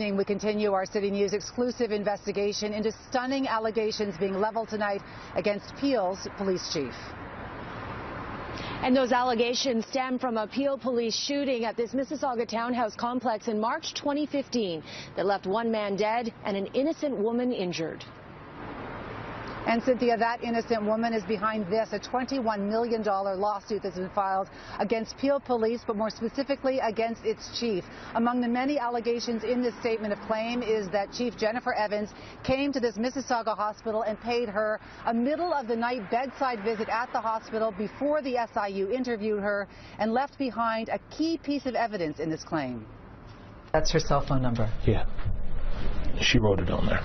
We continue our City News exclusive investigation into stunning allegations being leveled tonight against Peel's police chief. And those allegations stem from a Peel police shooting at this Mississauga townhouse complex in March 2015 that left one man dead and an innocent woman injured. And Cynthia, that innocent woman is behind this, a $21 million lawsuit that's been filed against Peel Police, but more specifically against its chief. Among the many allegations in this statement of claim is that Chief Jennifer Evans came to this Mississauga hospital and paid her a middle-of-the-night bedside visit at the hospital before the SIU interviewed her and left behind a key piece of evidence in this claim. That's her cell phone number. Yeah, she wrote it on there.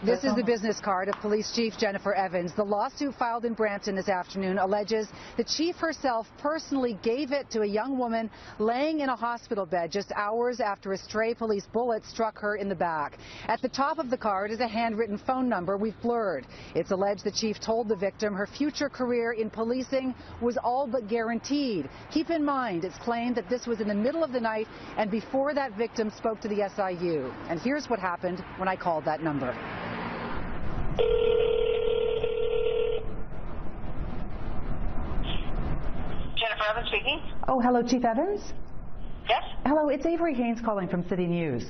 This is the business card of Police Chief Jennifer Evans. The lawsuit filed in Brampton this afternoon alleges the chief herself personally gave it to a young woman laying in a hospital bed just hours after a stray police bullet struck her in the back. At the top of the card is a handwritten phone number we've blurred. It's alleged the chief told the victim her future career in policing was all but guaranteed. Keep in mind, it's claimed that this was in the middle of the night and before that victim spoke to the SIU. And here's what happened when I called that number. Jennifer Evans speaking. Oh, hello, Chief Evans? Yes? Hello, it's Avery Haynes calling from City News.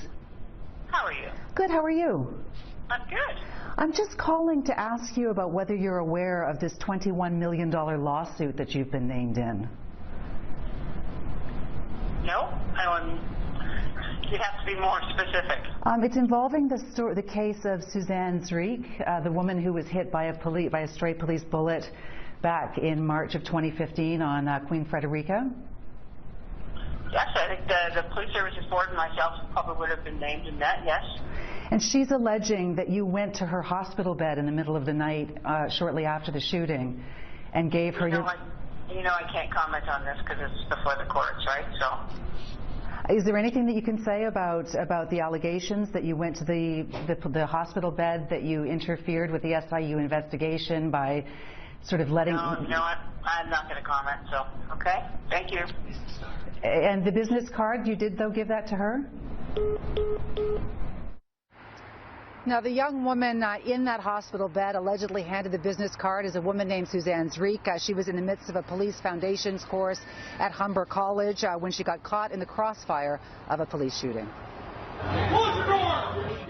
How are you? Good, how are you? I'm good. I'm just calling to ask you about whether you're aware of this $21 million lawsuit that you've been named in. No? You have to be more specific. It's involving the case of Suzanne Zreek, the woman who was hit by a stray police bullet back in March of 2015 on Queen Frederica. Yes, I think the Police Services Board and myself probably would have been named in that, yes. And she's alleging that you went to her hospital bed in the middle of the night shortly after the shooting and gave her your... I can't comment on this because it's before the courts, right? So... Is there anything that you can say about the allegations that you went to the hospital bed, that you interfered with the SIU investigation by sort of letting... No, you know what? I'm not going to comment, so, okay? Thank you. And the business card, you did, though, give that to her? Now, the young woman in that hospital bed allegedly handed the business card is a woman named Suzanne Zreek. She was in the midst of a police foundations course at Humber College when she got caught in the crossfire of a police shooting.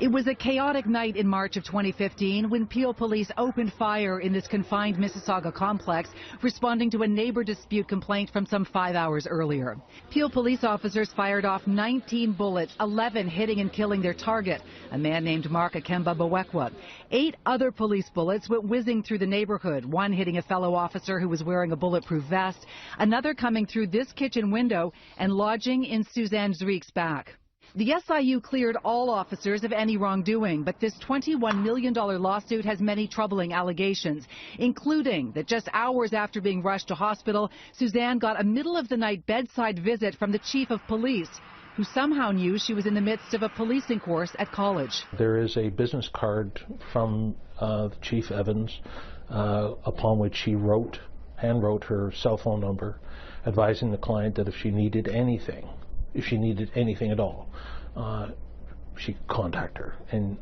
It was a chaotic night in March of 2015 when Peel police opened fire in this confined Mississauga complex, responding to a neighbor dispute complaint from some 5 hours earlier. Peel police officers fired off 19 bullets, 11 hitting and killing their target, a man named Mark Akemba Bawekwa. 8 other police bullets went whizzing through the neighborhood, one hitting a fellow officer who was wearing a bulletproof vest, another coming through this kitchen window and lodging in Suzanne Zreek's back. The SIU cleared all officers of any wrongdoing, but this $21 million lawsuit has many troubling allegations, including that just hours after being rushed to hospital, Suzanne got a middle-of-the-night bedside visit from the chief of police, who somehow knew she was in the midst of a policing course at college. There is a business card from Chief Evans upon which she hand-wrote her cell phone number, advising the client that if she needed anything at all, she could contact her, and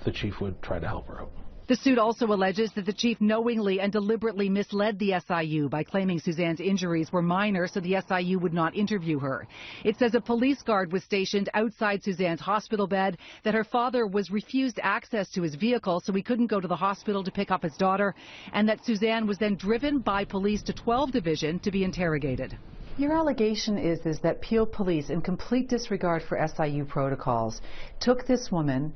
the chief would try to help her out. The suit also alleges that the chief knowingly and deliberately misled the SIU by claiming Suzanne's injuries were minor so the SIU would not interview her. It says a police guard was stationed outside Suzanne's hospital bed, that her father was refused access to his vehicle so he couldn't go to the hospital to pick up his daughter, and that Suzanne was then driven by police to 12 Division to be interrogated. Your allegation is that Peel Police, in complete disregard for SIU protocols, took this woman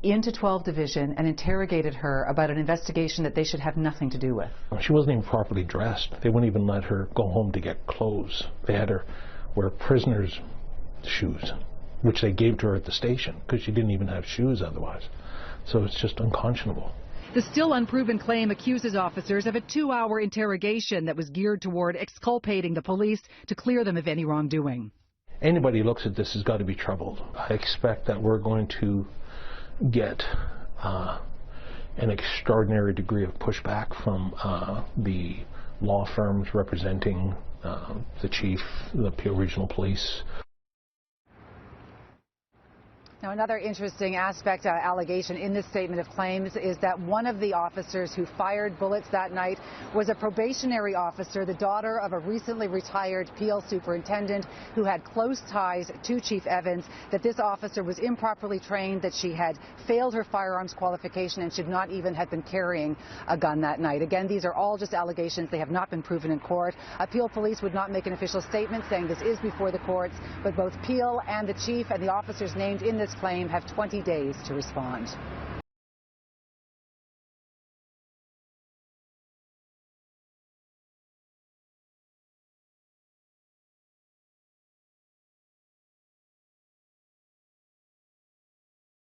into 12 Division and interrogated her about an investigation that they should have nothing to do with. She wasn't even properly dressed. They wouldn't even let her go home to get clothes. They had her wear prisoner's shoes, which they gave to her at the station because she didn't even have shoes otherwise. So it's just unconscionable. The still unproven claim accuses officers of a 2-hour interrogation that was geared toward exculpating the police to clear them of any wrongdoing. Anybody who looks at this has got to be troubled. I expect that we're going to get an extraordinary degree of pushback from the law firms representing the chief, the Peel Regional Police. Now, another interesting aspect, allegation in this statement of claims is that one of the officers who fired bullets that night was a probationary officer, the daughter of a recently retired Peel superintendent who had close ties to Chief Evans, that this officer was improperly trained, that she had failed her firearms qualification and should not even have been carrying a gun that night. Again, these are all just allegations. They have not been proven in court. Peel Police would not make an official statement saying this is before the courts, but both Peel and the chief and the officers named in this claim have 20 days to respond.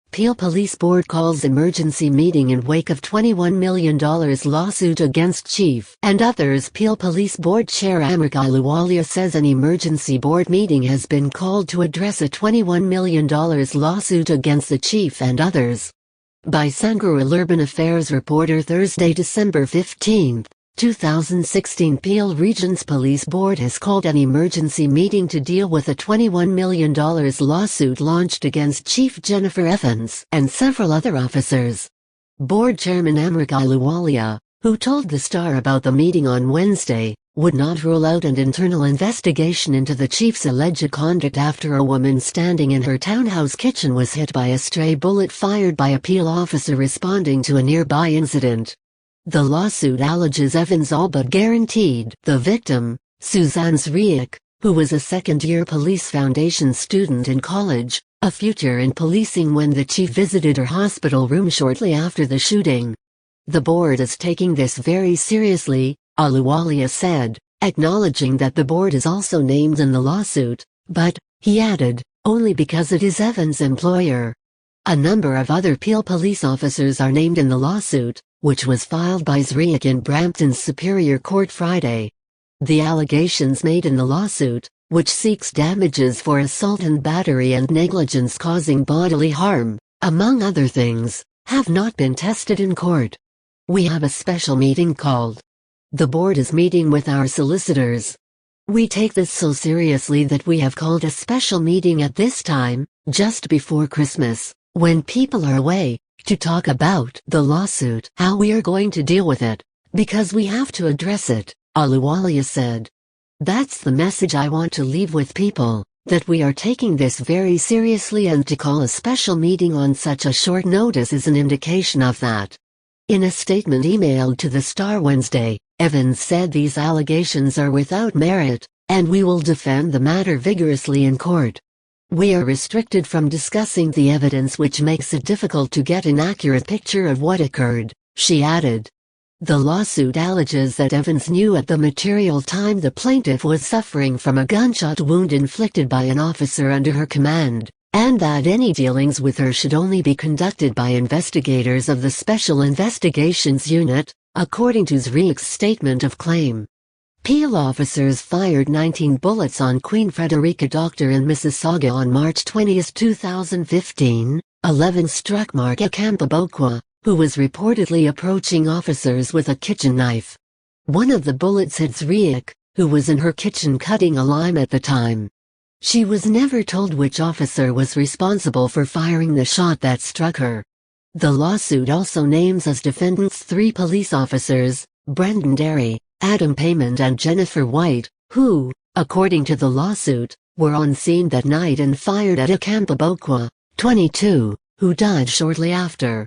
Peel Police Board calls emergency meeting in wake of $21 million lawsuit against Chief and others. Peel Police Board Chair Amrika Ahluwalia says an emergency board meeting has been called to address a $21 million lawsuit against the Chief and others. By Sangarul Urban Affairs reporter Thursday, December 15, 2016, Peel Region's Police Board has called an emergency meeting to deal with a $21 million lawsuit launched against Chief Jennifer Evans and several other officers. Board Chairman Amrika Ahluwalia, who told The Star about the meeting on Wednesday, would not rule out an internal investigation into the chief's alleged conduct after a woman standing in her townhouse kitchen was hit by a stray bullet fired by a Peel officer responding to a nearby incident. The lawsuit alleges Evans all but guaranteed the victim, Suzanne Zriak, who was a second-year Police Foundation student in college, a future in policing when the chief visited her hospital room shortly after the shooting. The board is taking this very seriously, Ahluwalia said, acknowledging that the board is also named in the lawsuit, but, he added, only because it is Evans' employer. A number of other Peel police officers are named in the lawsuit, which was filed by Zriak in Brampton's Superior Court Friday. The allegations made in the lawsuit, which seeks damages for assault and battery and negligence causing bodily harm, among other things, have not been tested in court. We have a special meeting called. The board is meeting with our solicitors. We take this so seriously that we have called a special meeting at this time, just before Christmas, when people are away, to talk about the lawsuit, how we are going to deal with it, because we have to address it, Ahluwalia said. That's the message I want to leave with people, that we are taking this very seriously, and to call a special meeting on such a short notice is an indication of that. In a statement emailed to The Star Wednesday, Evans said these allegations are without merit, and we will defend the matter vigorously in court. We are restricted from discussing the evidence, which makes it difficult to get an accurate picture of what occurred, she added. The lawsuit alleges that Evans knew at the material time the plaintiff was suffering from a gunshot wound inflicted by an officer under her command, and that any dealings with her should only be conducted by investigators of the Special Investigations Unit, according to Zriak's statement of claim. Peel officers fired 19 bullets on Queen Frederica Doctor in Mississauga on March 20, 2015. 11 struck Mark Akampabokwa, who was reportedly approaching officers with a kitchen knife. One of the bullets hit Zriak, who was in her kitchen cutting a lime at the time. She was never told which officer was responsible for firing the shot that struck her. The lawsuit also names as defendants 3 police officers, Brendan Derry, Adam Payment and Jennifer White, who, according to the lawsuit, were on scene that night and fired at Akampabokwa, 22, who died shortly after.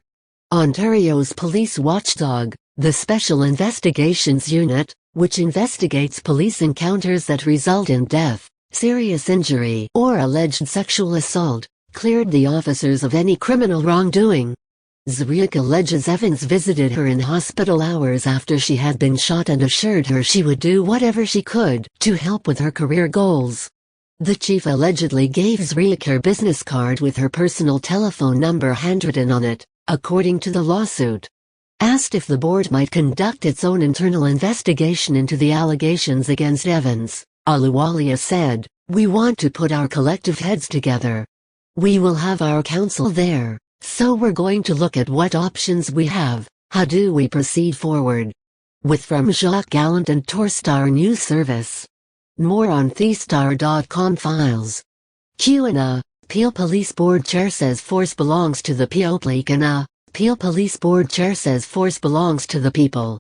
Ontario's police watchdog, the Special Investigations Unit, which investigates police encounters that result in death, serious injury or alleged sexual assault, cleared the officers of any criminal wrongdoing. Zriak alleges Evans visited her in hospital hours after she had been shot and assured her she would do whatever she could to help with her career goals. The chief allegedly gave Zriak her business card with her personal telephone number handwritten on it, according to the lawsuit. Asked if the board might conduct its own internal investigation into the allegations against Evans, Ahluwalia said, "We want to put our collective heads together. We will have our counsel there. So we're going to look at what options we have, how do we proceed forward." With from Jacques Gallant and Torstar News Service. More on theStar.com files. KENNETH, Peel Police Board Chair says force belongs to the PUPBLOCK. KENNETH, Peel Police Board Chair says force belongs to the people.